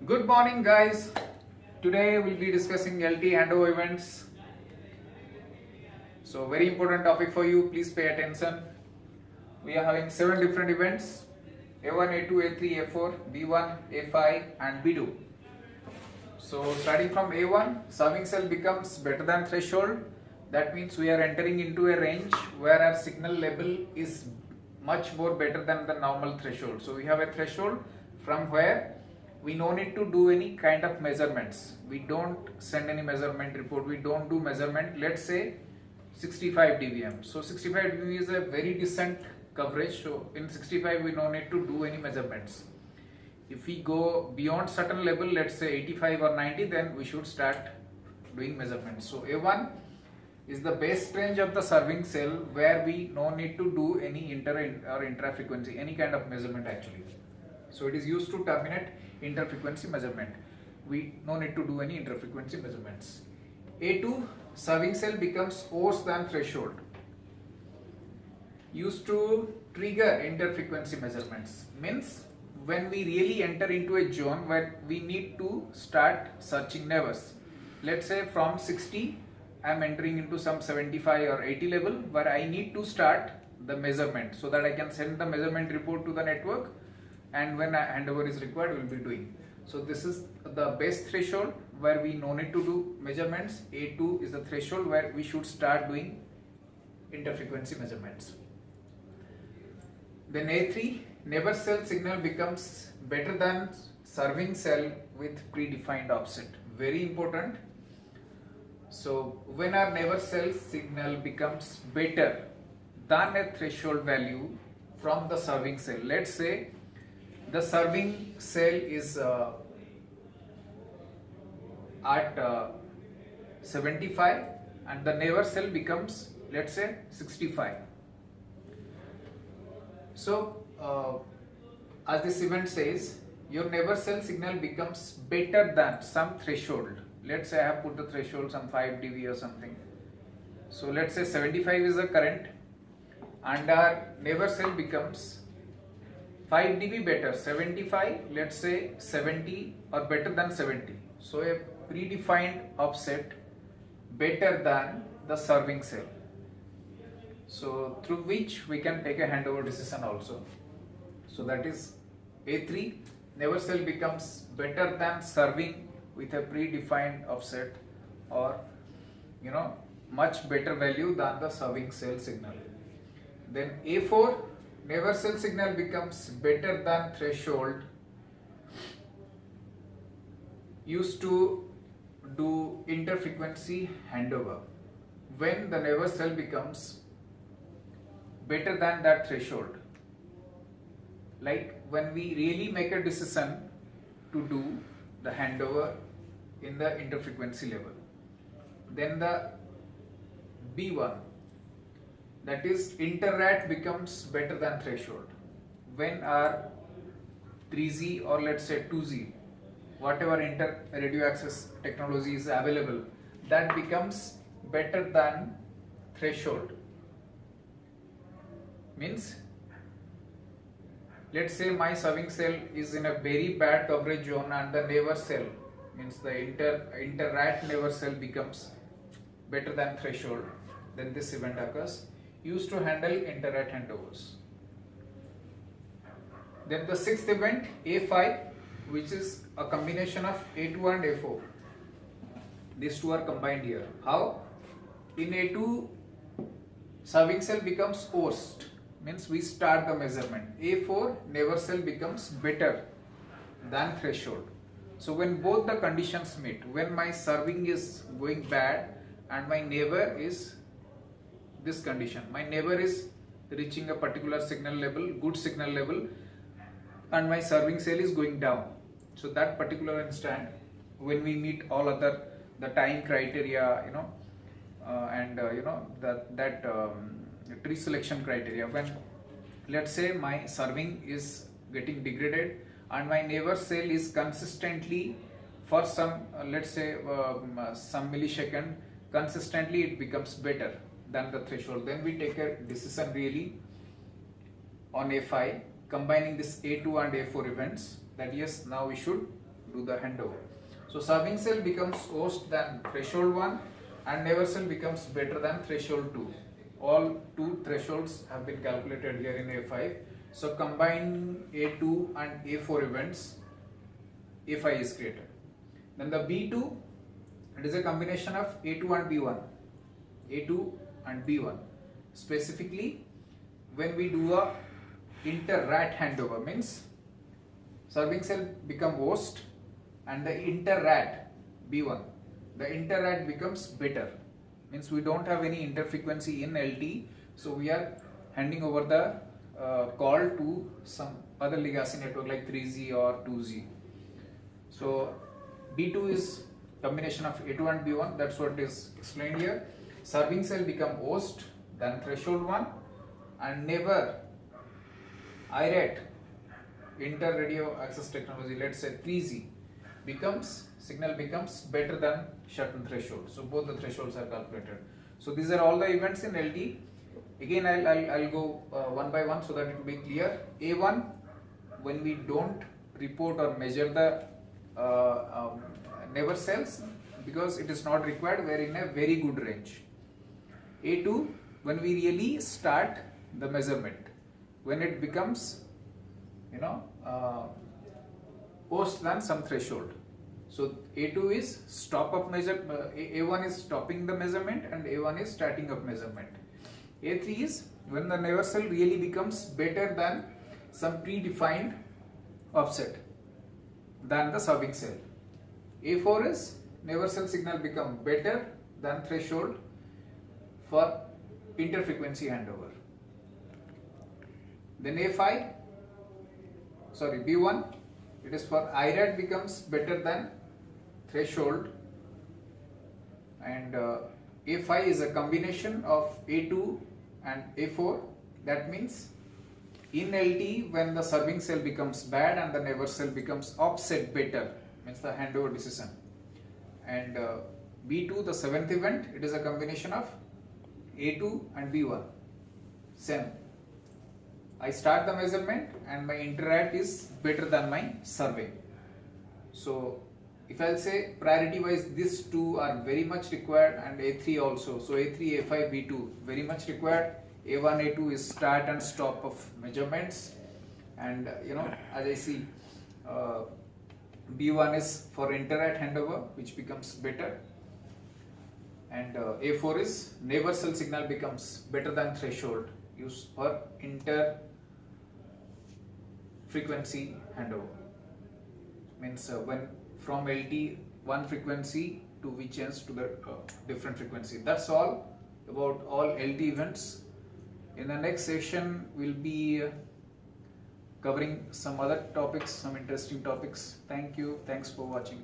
Good morning, guys. Today we'll be discussing LT handover events. So, very important topic for you. Please pay attention. We are having 7 different events: A1, A2, A3, A4, B1, A5, and B2. So, starting from A1, serving cell becomes better than threshold. That means we are entering into a range where our signal level is much more better than the normal threshold. So, we have a threshold from where we no need to do any kind of measurements. We don't send any measurement report. We don't do measurement. Let's say 65 dBm. So 65 dBm is a very decent coverage. So in 65 we no need to do any measurements. If we go beyond certain level, let's say 85 or 90, then we should start doing measurements. So A1 is the best range of the serving cell where we no need to do any inter or intra frequency, any kind of measurement actually. So it is used to terminate interfrequency measurement. We no need to do any interfrequency measurements. A2, serving cell becomes worse than threshold. Used to trigger interfrequency measurements. Means when we really enter into a zone where we need to start searching neighbors. Let's say from 60 I am entering into some 75 or 80 level where I need to start the measurement so that I can send the measurement report to the network, and when a handover is required we will be doing. So this is the best threshold where we no need to do measurements. A2 is the threshold where we should start doing interfrequency measurements. Then A3, neighbor cell signal becomes better than serving cell with predefined offset. Very important. So when our neighbor cell signal becomes better than a threshold value from the serving cell, let's say the serving cell is at 75 and the neighbor cell becomes, let's say, 65. So as this event says, your neighbor cell signal becomes better than some threshold. Let's say I have put the threshold some 5 dB or something. So let's say 75 is the current and our neighbor cell becomes 5 dB better, 75, let's say 70 or better than 70. So a predefined offset better than the serving cell. So through which we can take a handover decision also. So that is A3, neighbor cell becomes better than serving with a predefined offset, or much better value than the serving cell signal. Then A4, neighbor cell signal becomes better than threshold. Used to do interfrequency handover when the neighbor cell becomes better than that threshold. Like when we really make a decision to do the handover in the interfrequency level. Then the B1, that is interrat becomes better than threshold when our 3Z or let's say 2Z, whatever inter radio access technology is available, that becomes better than threshold. Means let's say my serving cell is in a very bad coverage zone and the neighbor cell, means the interrat neighbor cell becomes better than threshold, then this event occurs. Used to handle interrat handovers. Then the sixth event, A5, which is a combination of A2 and A4. These two are combined here. How? In A2, serving cell becomes worst, means we start the measurement. A4, neighbor cell becomes better than threshold. So when both the conditions meet, when my serving is going bad and my neighbor is this condition, my neighbor is reaching a particular signal level, good signal level, and my serving cell is going down. So that particular instant, when we meet all other the time criteria, tree selection criteria, when let's say my serving is getting degraded and my neighbor cell is consistently for some let's say some millisecond, consistently it becomes better than the threshold, then we take a decision really on A5 combining this A2 and A4 events, that yes, now we should do the handover. So serving cell becomes worse than threshold 1 and never cell becomes better than threshold 2. All two thresholds have been calculated here in A5. So combine A2 and A4 events, A5 is created. Then the B2, it is a combination of A2 and B1. A2 and B1. Specifically, when we do a inter-rat handover, means serving cell become host and the inter-rat B1, the inter-rat becomes better. Means we don't have any interfrequency in LT, so we are handing over the call to some other legacy network like 3G or 2G. So B2 is combination of A2 and B1, that's what is explained here. Serving cell become host than threshold 1 and never IRAT, inter radio access technology, let's say 3G, signal becomes better than certain threshold. So both the thresholds are calculated. So these are all the events in LT. Again, I'll go one by one so that it will be clear. A1, when we don't report or measure the never cells because it is not required, we are in a very good range. A2, when we really start the measurement, when it becomes worse than some threshold. So A2 is stop up measure, A1 is stopping the measurement and A1 is starting up measurement. A3 is when the never cell really becomes better than some predefined offset than the serving cell. A4 is never cell signal become better than threshold for interfrequency handover. Then B1, it is for IRAT becomes better than threshold, and A5 is a combination of A2 and A4. That means in LT, when the serving cell becomes bad and the never cell becomes offset better, means the handover decision. And B2, the seventh event, it is a combination of A2 and B1. Same. I start the measurement and my inter-rat is better than my survey. So if I'll say priority wise, these two are very much required, and A3 also. So A3, A5, B2 very much required. A1, A2 is start and stop of measurements, and as I see, B1 is for inter-rat handover, which becomes better, and A4 is never cell signal becomes better than threshold, used for inter frequency handover. Means when from LT one frequency to we change to the different frequency. That's all about all LT events. In the next session, we'll be covering some other topics, some interesting topics. Thank you. Thanks for watching.